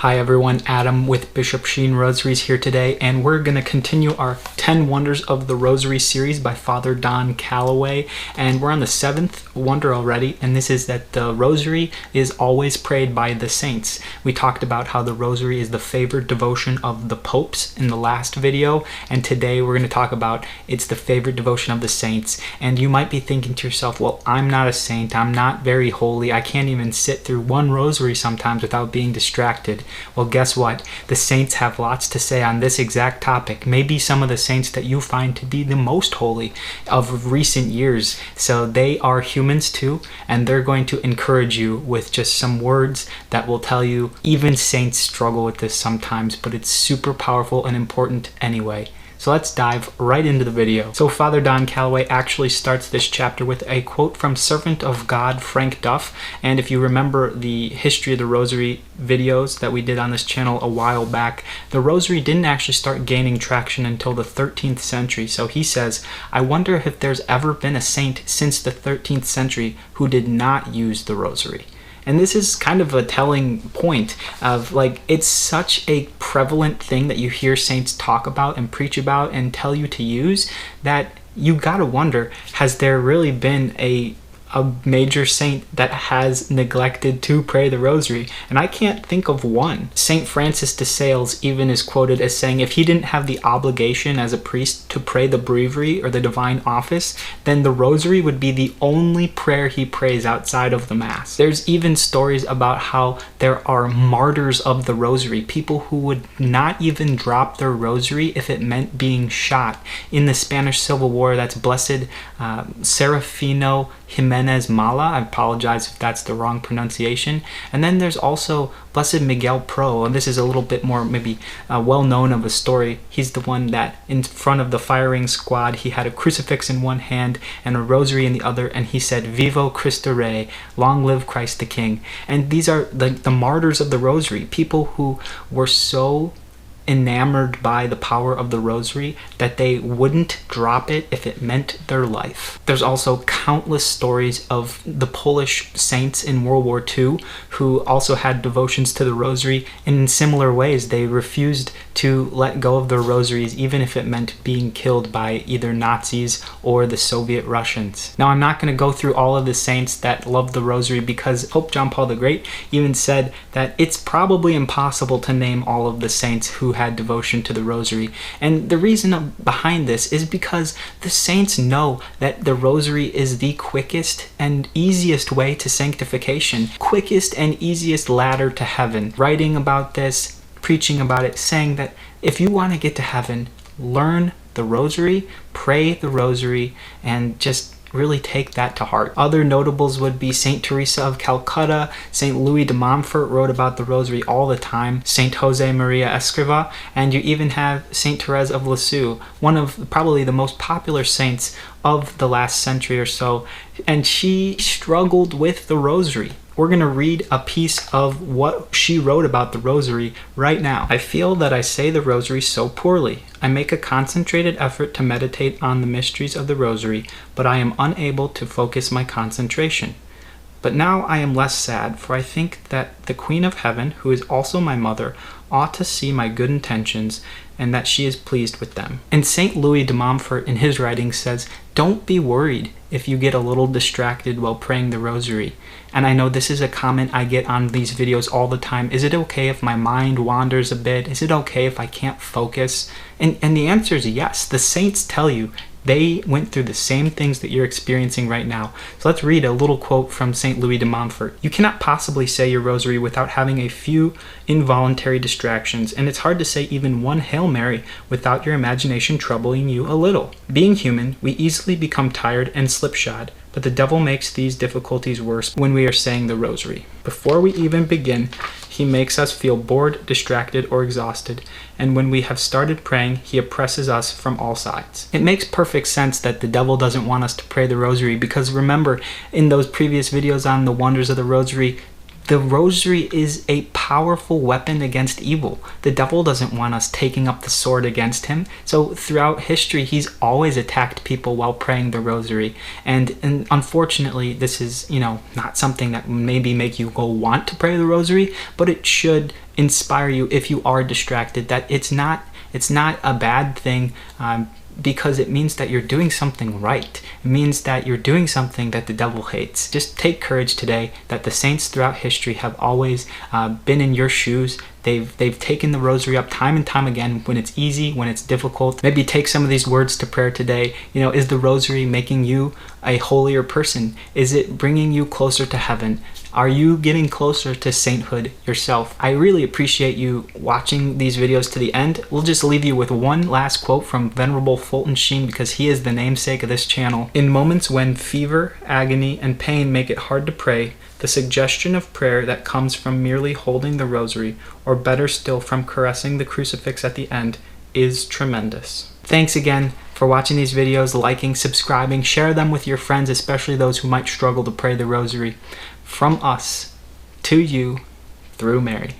Hi everyone, Adam with BishopSheenRosaries here today, and we're going to continue our 10 Wonders of the Rosary series by Father Don Calloway, and we're on the 7th wonder already, and this is that the Rosary is always prayed by the saints. We talked about how the Rosary is the favorite devotion of the popes in the last video, and today we're going to talk about it's the favorite devotion of the saints. And you might be thinking to yourself, well, I'm not a saint, I'm not very holy, I can't even sit through one rosary sometimes without being distracted. Well, guess what? The saints have lots to say on this exact topic. Maybe some of the saints that you find to be the most holy of recent years. So they are humans too, and they're going to encourage you with just some words that will tell you even saints struggle with this sometimes, but it's super powerful and important anyway. So let's dive right into the video. So Father Don Calloway actually starts this chapter with a quote from Servant of God Frank Duff. And if you remember the History of the Rosary videos that we did on this channel a while back, the Rosary didn't actually start gaining traction until the 13th century. So he says, I wonder if there's ever been a saint since the 13th century who did not use the Rosary. And this is kind of a telling point of, like, it's such a prevalent thing that you hear saints talk about and preach about and tell you to use that you gotta wonder, has there really been a major saint that has neglected to pray the Rosary? And I can't think of one. Saint Francis de Sales even is quoted as saying if he didn't have the obligation as a priest to pray the breviary or the divine office, then the Rosary would be the only prayer he prays outside of the Mass. There's even stories about how there are martyrs of the Rosary, people who would not even drop their Rosary if it meant being shot. In the Spanish Civil War, that's Blessed Serafino Jimenez Mala. I apologize if that's the wrong pronunciation. And then there's also Blessed Miguel Pro, and this is a little bit more maybe well known of a story. He's the one that in front of the firing squad, he had a crucifix in one hand and a rosary in the other, and he said, Vivo Cristo Rey, long live Christ the King. And these are the martyrs of the Rosary, people who were so enamored by the power of the Rosary that they wouldn't drop it if it meant their life. There's also countless stories of the Polish saints in World War II who also had devotions to the Rosary, and in similar ways they refused to let go of their rosaries even if it meant being killed by either Nazis or the Soviet Russians. Now, I'm not going to go through all of the saints that love the Rosary because Pope John Paul the Great even said that it's probably impossible to name all of the saints who had devotion to the Rosary. And the reason behind this is because the saints know that the Rosary is the quickest and easiest way to sanctification, quickest and easiest ladder to heaven. Writing about this, preaching about it, saying that if you want to get to heaven, learn the Rosary, pray the Rosary, and just really take that to heart. Other notables would be Saint Teresa of Calcutta, Saint Louis de Montfort wrote about the Rosary all the time, Saint Jose Maria Escriva, and you even have Saint Therese of Lisieux, one of probably the most popular saints of the last century or so, and she struggled with the Rosary. We're going to read a piece of what she wrote about the Rosary right now. I feel that I say the Rosary so poorly. I make a concentrated effort to meditate on the mysteries of the Rosary, but I am unable to focus my concentration. But now I am less sad, for I think that the Queen of Heaven, who is also my mother, ought to see my good intentions and that she is pleased with them. And Saint Louis de Montfort in his writings says, don't be worried if you get a little distracted while praying the Rosary. And I know this is a comment I get on these videos all the time. Is it okay if my mind wanders a bit? Is it okay if I can't focus? And the answer is yes. The saints tell you they went through the same things that you're experiencing right now. So let's read a little quote from St. Louis de Montfort. You cannot possibly say your Rosary without having a few involuntary distractions, and it's hard to say even one Hail Mary without your imagination troubling you a little. Being human, we easily become tired and slipshod, but the devil makes these difficulties worse when we are saying the Rosary. Before we even begin, he makes us feel bored, distracted, or exhausted, and when we have started praying, he oppresses us from all sides. It makes perfect sense that the devil doesn't want us to pray the Rosary, because remember, in those previous videos on the wonders of the Rosary, The rosary is a powerful weapon against evil. The devil doesn't want us taking up the sword against him. So throughout history, he's always attacked people while praying the rosary. And unfortunately, this is, not something that maybe make you go want to pray the rosary, but it should inspire you if you are distracted that it's not a bad thing. Because it means that you're doing something right. It means that you're doing something that the devil hates. Just take courage today that the saints throughout history have always been in your shoes. They've taken the rosary up time and time again when it's easy, when it's difficult. Maybe take some of these words to prayer today. Is the rosary making you a holier person? Is it bringing you closer to heaven? Are you getting closer to sainthood yourself? I really appreciate you watching these videos to the end. We'll just leave you with one last quote from Venerable Fulton Sheen because he is the namesake of this channel. In moments when fever, agony, and pain make it hard to pray, the suggestion of prayer that comes from merely holding the rosary, or better still from caressing the crucifix at the end, is tremendous. Thanks again for watching these videos, liking, subscribing, share them with your friends, especially those who might struggle to pray the rosary. From us to you, through Mary.